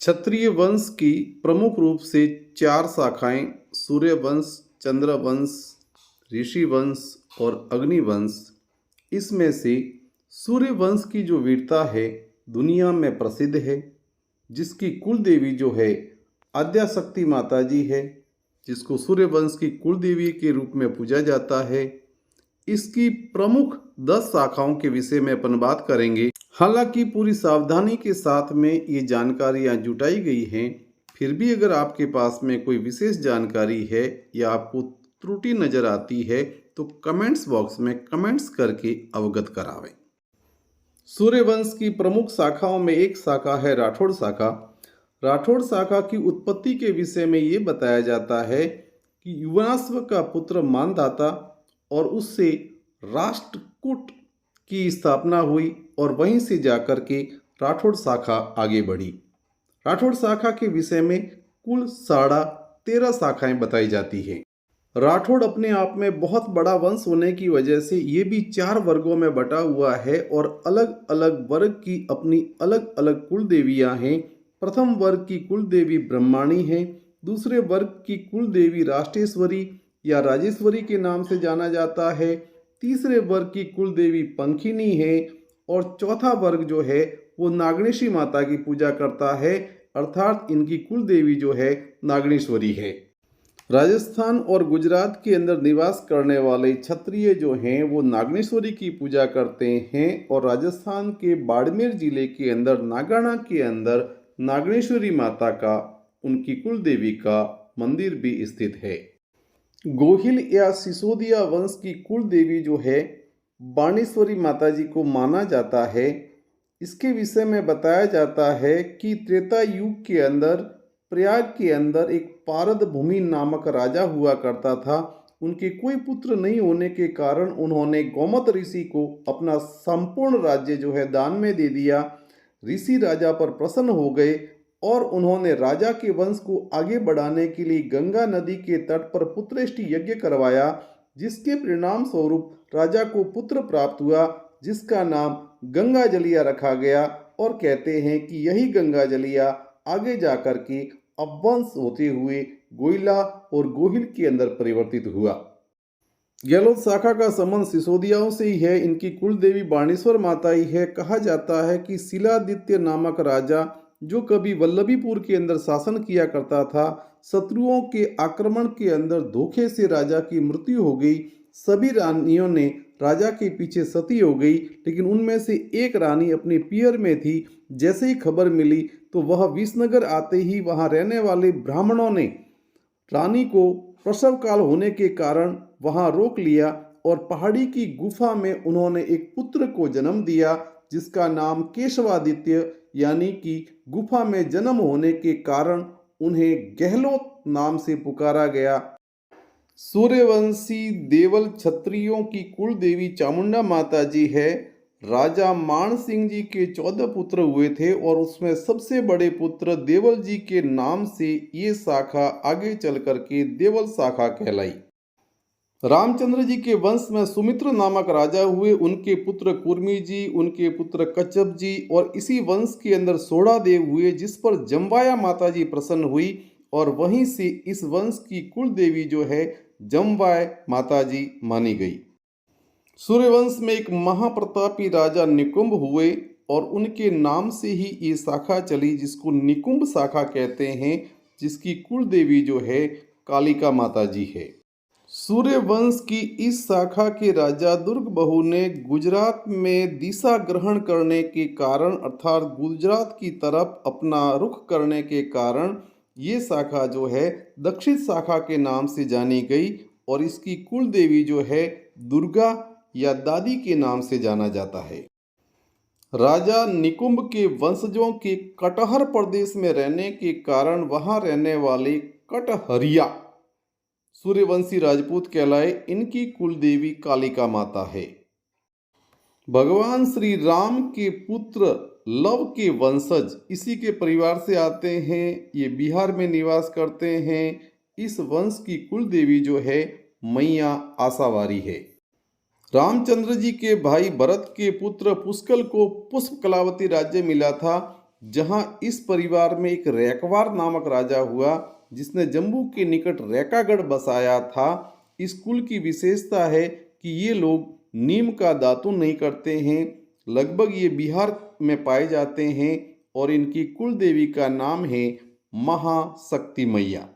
क्षत्रिय वंश की प्रमुख रूप से चार शाखाएं सूर्य वंश, चंद्र वंश, ऋषि वंश और अग्नि वंश। इसमें से सूर्य वंश की जो वीरता है दुनिया में प्रसिद्ध है, जिसकी कुल देवी जो है आद्याशक्ति माता जी है, जिसको सूर्य वंश की कुल देवी के रूप में पूजा जाता है। इसकी प्रमुख 10 शाखाओं के विषय में अपन बात करेंगे। हालांकि पूरी सावधानी के साथ में ये जानकारियाँ जुटाई गई हैं, फिर भी अगर आपके पास में कोई विशेष जानकारी है या आपको त्रुटि नज़र आती है तो कमेंट्स बॉक्स में कमेंट्स करके अवगत करावें। सूर्यवंश की प्रमुख शाखाओं में एक शाखा है राठौड़ शाखा। राठौड़ शाखा की उत्पत्ति के विषय में ये बताया जाता है कि युवाश्व का पुत्र मानधाता और उससे राष्ट्रकूट की स्थापना हुई और वहीं से जाकर के राठौड़ शाखा आगे बढ़ी। राठौड़ शाखा के विषय में कुल 13.5 शाखाएं बताई जाती हैं। राठौड़ अपने आप में बहुत बड़ा वंश होने की वजह से ये भी 4 वर्गों में बटा हुआ है और अलग अलग वर्ग की अपनी अलग अलग कुल देवियाँ हैं। प्रथम वर्ग की कुल देवी ब्रह्माणी है, दूसरे वर्ग की कुल देवी राष्ट्रेश्वरी या राजेश्वरी के नाम से जाना जाता है, तीसरे वर्ग की कुल देवी पंखिनी है और चौथा वर्ग जो है वो नागणेशी माता की पूजा करता है, अर्थात इनकी कुल देवी जो है नागणेश्वरी है। राजस्थान और गुजरात के अंदर निवास करने वाले क्षत्रिय जो हैं वो नागणेश्वरी की पूजा करते हैं और राजस्थान के बाड़मेर जिले के अंदर नागाना के अंदर नागणेश्वरी माता का, उनकी कुल देवी का मंदिर भी स्थित है। गोहिल या सिसोदिया वंश की कुल देवी जो है बाणेश्वरी माता जी को माना जाता है। इसके विषय में बताया जाता है कि त्रेता युग के अंदर प्रयाग के अंदर एक पारद भूमि नामक राजा हुआ करता था। उनके कोई पुत्र नहीं होने के कारण उन्होंने गौमत ऋषि को अपना संपूर्ण राज्य जो है दान में दे दिया। ऋषि राजा पर प्रसन्न हो गए और उन्होंने राजा के वंश को आगे बढ़ाने के लिए गंगा नदी के तट पर पुत्रेष्टि यज्ञ करवाया, जिसके परिणाम स्वरूप राजा को पुत्र प्राप्त हुआ, जिसका नाम गंगा जलिया रखा गया और कहते हैं कि यही गंगा जलिया आगे जाकर के अपवंश होते हुए गोइला और गोहिल के अंदर परिवर्तित हुआ। गहलोत शाखा का संबंध सिसोदियाओं से ही है। इनकी कुल देवी बाणेश्वर माता ही है। कहा जाता है कि शिलादित्य नामक राजा जो कभी वल्लभीपुर के अंदर शासन किया करता था, शत्रुओं के आक्रमण के अंदर धोखे से राजा की मृत्यु हो गई। सभी रानियों ने राजा के पीछे सती हो गई, लेकिन उनमें से एक रानी अपने पियर में थी। जैसे ही खबर मिली तो वह विसनगर आते ही वहां रहने वाले ब्राह्मणों ने रानी को प्रसव काल होने के कारण वहां रोक लिया और पहाड़ी की गुफा में उन्होंने एक पुत्र को जन्म दिया, जिसका नाम केशवादित्य यानी कि गुफा में जन्म होने के कारण उन्हें गहलोत नाम से पुकारा गया। सूर्यवंशी देवल क्षत्रियों की कुल देवी चामुंडा माता जी है। राजा मान सिंह जी के 14 पुत्र हुए थे और उसमें सबसे बड़े पुत्र देवल जी के नाम से ये शाखा आगे चल करके देवल शाखा कहलाई। रामचंद्र जी के वंश में सुमित्र नामक राजा हुए, उनके पुत्र कुर्मी जी, उनके पुत्र कच्छप जी और इसी वंश के अंदर सोढ़ा देव हुए, जिस पर जम्बाया माता जी प्रसन्न हुई और वहीं से इस वंश की कुल देवी जो है जम्बाय माता जी मानी गई। सूर्यवंश में एक महाप्रतापी राजा निकुंभ हुए और उनके नाम से ही ये शाखा चली, जिसको निकुंभ शाखा कहते हैं, जिसकी कुल देवी जो है कालिका माता जी है। सूर्यवंश की इस शाखा के राजा दुर्ग बहू ने गुजरात में दिशा ग्रहण करने के कारण अर्थात गुजरात की तरफ अपना रुख करने के कारण ये शाखा जो है दक्षिण शाखा के नाम से जानी गई और इसकी कुल देवी जो है दुर्गा या दादी के नाम से जाना जाता है। राजा निकुंभ के वंशजों के कटहर प्रदेश में रहने के कारण वहां रहने वाले कटहरिया सूर्यवंशी राजपूत कहलाए। इनकी कुल देवी कालिका माता है। भगवान श्री राम के पुत्र लव के वंशज इसी के परिवार से आते हैं। ये बिहार में निवास करते हैं। इस वंश की कुल देवी जो है मैया आशावारी है। रामचंद्र जी के भाई भरत के पुत्र पुष्कल को पुष्प कलावती राज्य मिला था। जहां इस परिवार में एक रैकवार नामक राजा हुआ जिसने जम्मू के निकट रैकागढ़ बसाया था। इस कुल की विशेषता है कि ये लोग नीम का दातुन नहीं करते हैं। लगभग ये बिहार में पाए जाते हैं और इनकी कुल देवी का नाम है महाशक्ति मैया।